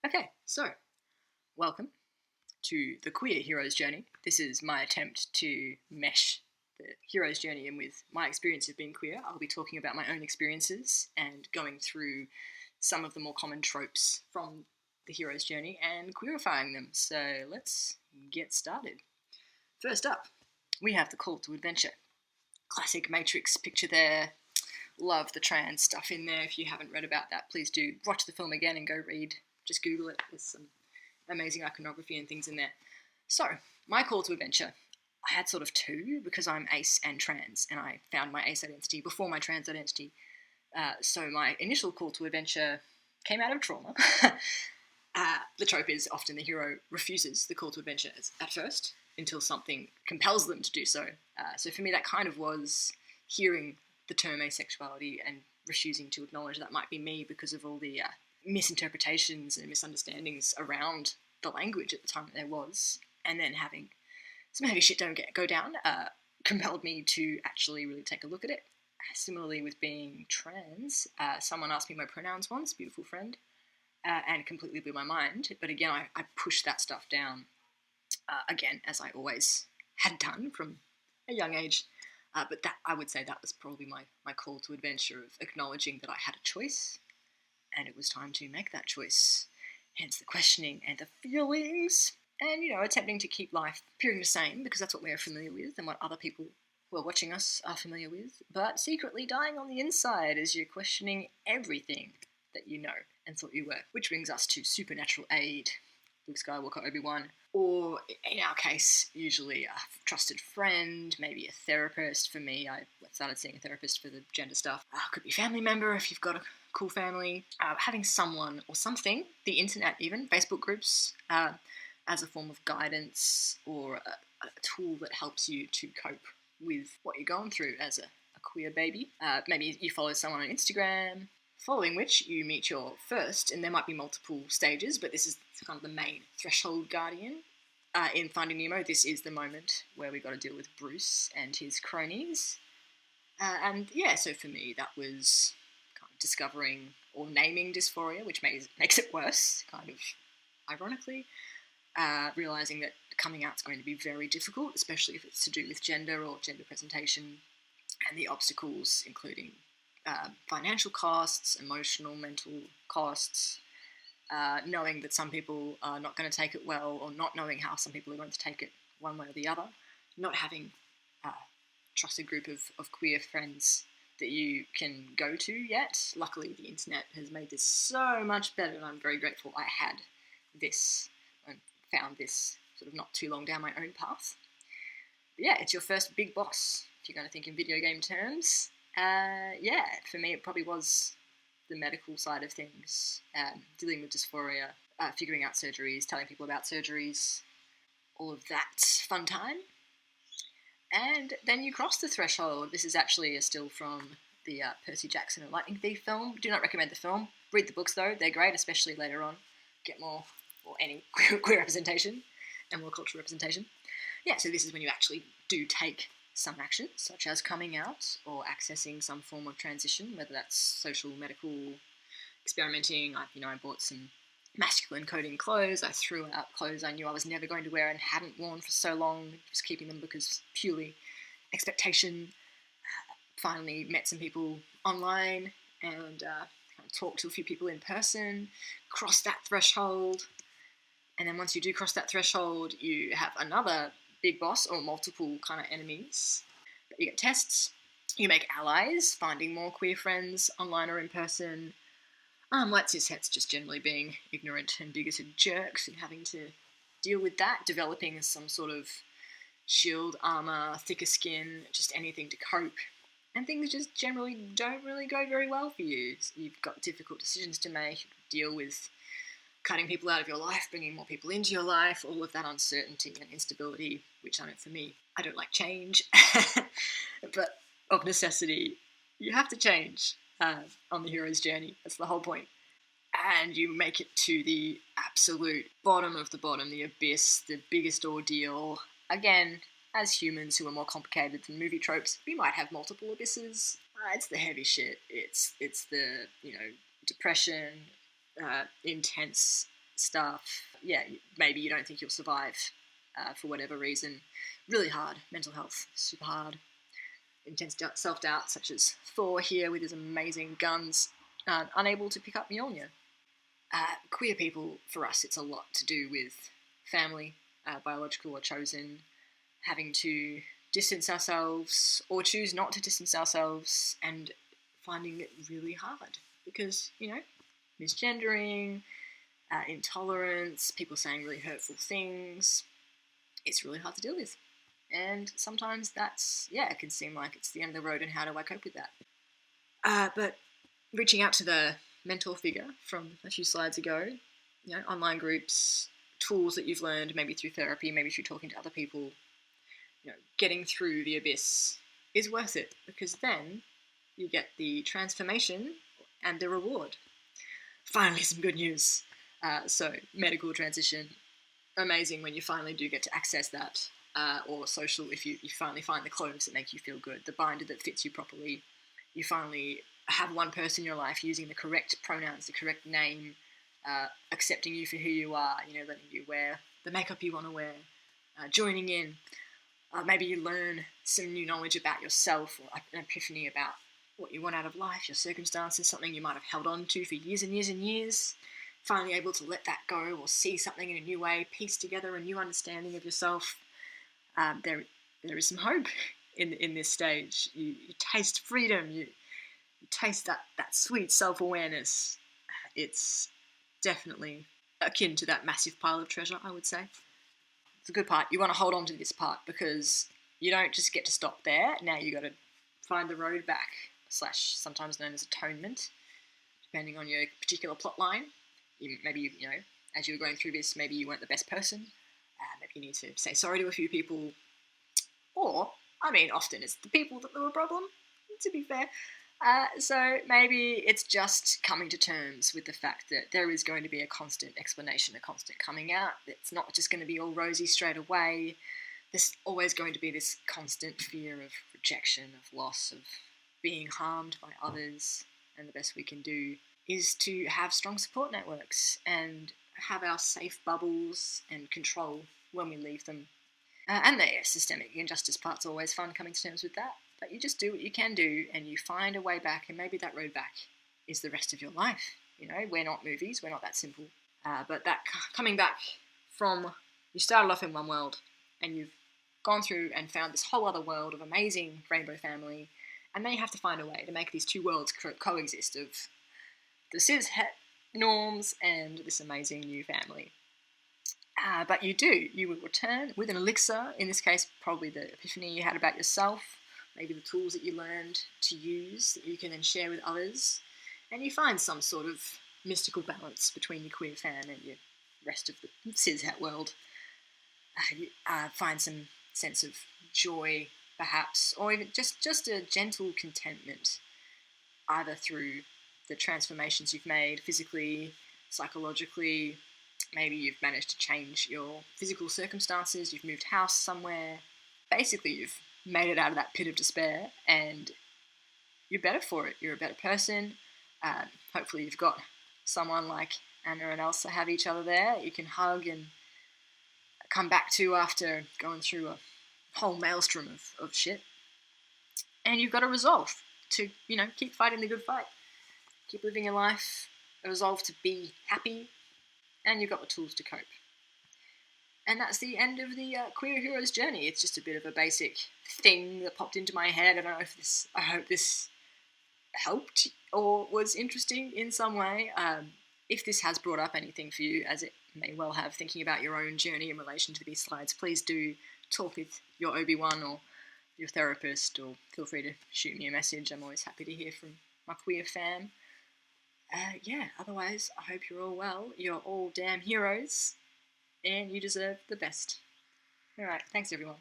Okay, so welcome to the queer hero's journey. This is my attempt to mesh the hero's journey in with my experience of being queer. I'll be talking about my own experiences and going through some of the more common tropes from the hero's journey and queerifying them. So let's get started. First up, we have the call to adventure. Classic Matrix picture there. Love the trans stuff in there. If you haven't read about that, please do watch the film again and go read. Just Google it. There's some amazing iconography and things in there. So, my call to adventure. I had sort of two because I'm ace and trans, and I found my ace identity before my trans identity. So my initial call to adventure came out of trauma. The trope is often the hero refuses the call to adventure at first until something compels them to do so. So for me, that kind of was hearing the term asexuality and refusing to acknowledge that might be me because of all the misinterpretations and misunderstandings around the language at the time that there was, and then having some heavy shit go down compelled me to actually really take a look at it. Similarly with being trans, someone asked me my pronouns once, beautiful friend, and completely blew my mind. But again, I pushed that stuff down, again, as I always had done from a young age. But that, I would say, that was probably my call to adventure of acknowledging that I had a choice, and it was time to make that choice. Hence the questioning and the feelings, and, attempting to keep life appearing the same, because that's what we're familiar with and what other people who are watching us are familiar with, but secretly dying on the inside as you're questioning everything that you know and thought you were. Which brings us to supernatural aid. Luke Skywalker, Obi-Wan, or in our case, usually a trusted friend, maybe a therapist. For me, I started seeing a therapist for the gender stuff. Could be a family member if you've got a cool family. Having someone or something, the internet even, Facebook groups, as a form of guidance or a tool that helps you to cope with what you're going through as a queer baby. Maybe you follow someone on Instagram, following which you meet your first, and there might be multiple stages, but this is kind of the main threshold guardian. In Finding Nemo, this is the moment where we got to deal with Bruce and his cronies. So for me, that was kind of discovering or naming dysphoria, which makes it worse, kind of ironically. Realising that coming out is going to be very difficult, especially if it's to do with gender or gender presentation, and the obstacles, including financial costs, emotional, mental costs, knowing that some people are not going to take it well, or not knowing how some people are going to take it one way or the other, not having a trusted group of queer friends that you can go to yet. Luckily, the internet has made this so much better, and I'm very grateful I had this and found this sort of not too long down my own path. But yeah, it's your first big boss, if you're going to think in video game terms. For me, it probably was the medical side of things, dealing with dysphoria, figuring out surgeries, telling people about surgeries, all of that fun time. And then you cross the threshold. This is actually a still from the Percy Jackson and Lightning Thief film. Do not recommend the film. Read the books, though. They're great, especially later on. Get more, or any queer representation and more cultural representation. Yeah, so this is when you actually do take some action, such as coming out or accessing some form of transition, whether that's social, medical, experimenting. I bought some masculine coding clothes. I threw out clothes I knew I was never going to wear and hadn't worn for so long, just keeping them because purely expectation. Finally met some people online and talked to a few people in person, crossed that threshold, and then once you do cross that threshold, you have another big boss or multiple kind of enemies. You get tests, you make allies, finding more queer friends online or in person. White cishets just generally being ignorant and bigoted jerks and having to deal with that, developing some sort of shield, armor, thicker skin, just anything to cope. And things just generally don't really go very well for you. You've got difficult decisions to make, deal with cutting people out of your life, bringing more people into your life, all of that uncertainty and instability, which I know for me, I don't like change, but of necessity, you have to change on the hero's journey. That's the whole point. And you make it to the absolute bottom of the bottom, the abyss, the biggest ordeal. Again, as humans who are more complicated than movie tropes, we might have multiple abysses. It's the heavy shit. It's the, depression, intense stuff. Yeah, maybe you don't think you'll survive for whatever reason. Really hard. Mental health, super hard. Intense self-doubt, such as Thor here with his amazing guns, unable to pick up Mjolnir. Queer people, for us, it's a lot to do with family, biological or chosen, having to distance ourselves or choose not to distance ourselves, and finding it really hard because, misgendering, intolerance, people saying really hurtful things. It's really hard to deal with. And sometimes it can seem like it's the end of the road, and how do I cope with that? But reaching out to the mentor figure from a few slides ago, online groups, tools that you've learned, maybe through therapy, maybe through talking to other people, getting through the abyss is worth it, because then you get the transformation and the reward. Finally, some good news. So medical transition, amazing when you finally do get to access that, or social, if you finally find the clothes that make you feel good, the binder that fits you properly. You finally have one person in your life using the correct pronouns, the correct name, accepting you for who you are, letting you wear the makeup you want to wear, joining in. Maybe you learn some new knowledge about yourself, or an epiphany about what you want out of life, your circumstances, something you might have held on to for years and years and years. Finally able to let that go, or see something in a new way, piece together a new understanding of yourself. There is some hope in this stage. You taste freedom. You taste that sweet self-awareness. It's definitely akin to that massive pile of treasure, I would say. It's a good part. You want to hold on to this part, because you don't just get to stop there. Now you got to find the road back, / sometimes known as atonement, depending on your particular plot line. Maybe, as you were going through this, maybe you weren't the best person. Maybe you need to say sorry to a few people. Or, often it's the people that were a problem, to be fair. So maybe it's just coming to terms with the fact that there is going to be a constant explanation, a constant coming out. It's not just going to be all rosy straight away. There's always going to be this constant fear of rejection, of loss, of being harmed by others. And the best we can do is to have strong support networks and have our safe bubbles and control when we leave them. And the systemic injustice part's always fun, coming to terms with that. But you just do what you can do, and you find a way back, and maybe that road back is the rest of your life. We're not movies, we're not that simple. But that coming back from, you started off in one world, and you've gone through and found this whole other world of amazing rainbow family, and then you have to find a way to make these two worlds coexist, of the cis-het norms and this amazing new family. But you will return with an elixir, in this case probably the epiphany you had about yourself, maybe the tools that you learned to use that you can then share with others, and you find some sort of mystical balance between your queer fam and your rest of the cis-het world. You find some sense of joy, perhaps, or even just a gentle contentment, either through the transformations you've made physically, psychologically. Maybe you've managed to change your physical circumstances, you've moved house somewhere. Basically, you've made it out of that pit of despair, and you're better for it. You're a better person. Hopefully you've got someone like Anna and Elsa, have each other there you can hug and come back to after going through a whole maelstrom of shit. And you've got a resolve to, keep fighting the good fight. Keep living your life, a resolve to be happy, and you've got the tools to cope. And that's the end of the Queer Hero's journey. It's just a bit of a basic thing that popped into my head. I hope this helped or was interesting in some way. If this has brought up anything for you, as it may well have, thinking about your own journey in relation to these slides, please do talk with your OB1 or your therapist, or feel free to shoot me a message. I'm always happy to hear from my queer fam. Otherwise, I hope you're all well. You're all damn heroes, and you deserve the best. Alright, thanks everyone.